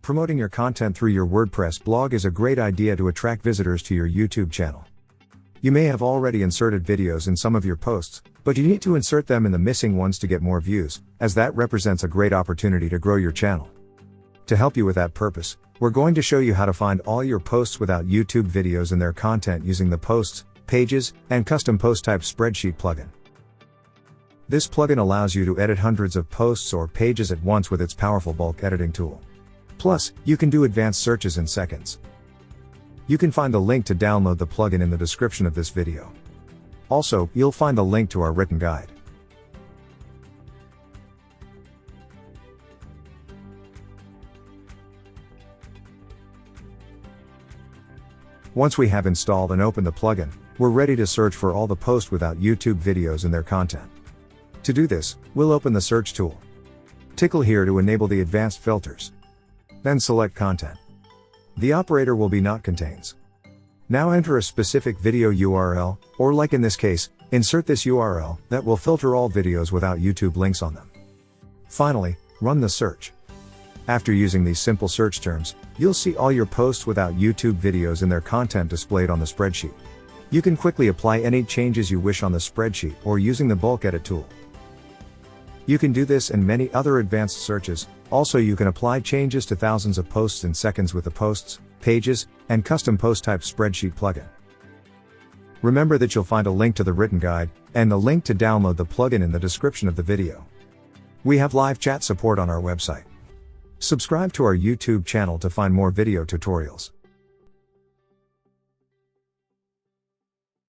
Promoting your content through your WordPress blog is a great idea to attract visitors to your YouTube channel. You may have already inserted videos in some of your posts, but you need to insert them in the missing ones to get more views, as that represents a great opportunity to grow your channel. To help you with that purpose, we're going to show you how to find all your posts without YouTube videos and their content using the Posts, Pages, and Custom Post Type Spreadsheet plugin. This plugin allows you to edit hundreds of posts or pages at once with its powerful bulk editing tool. Plus, you can do advanced searches in seconds. You can find the link to download the plugin in the description of this video. Also, you'll find the link to our written guide. Once we have installed and opened the plugin, we're ready to search for all the posts without YouTube videos and their content. To do this, we'll open the search tool. Tickle here to enable the advanced filters. Then select Content. The operator will be Not Contains. Now enter a specific video URL, or like in this case, insert this URL that will filter all videos without YouTube links on them. Finally, run the search. After using these simple search terms, you'll see all your posts without YouTube videos and their content displayed on the spreadsheet. You can quickly apply any changes you wish on the spreadsheet or using the bulk edit tool. You can do this and many other advanced searches. Also, you can apply changes to thousands of posts in seconds with the Posts, Pages, and Custom Post Type Spreadsheet plugin. Remember that you'll find a link to the written guide and the link to download the plugin in the description of the video. We have live chat support on our website. Subscribe to our YouTube channel to find more video tutorials.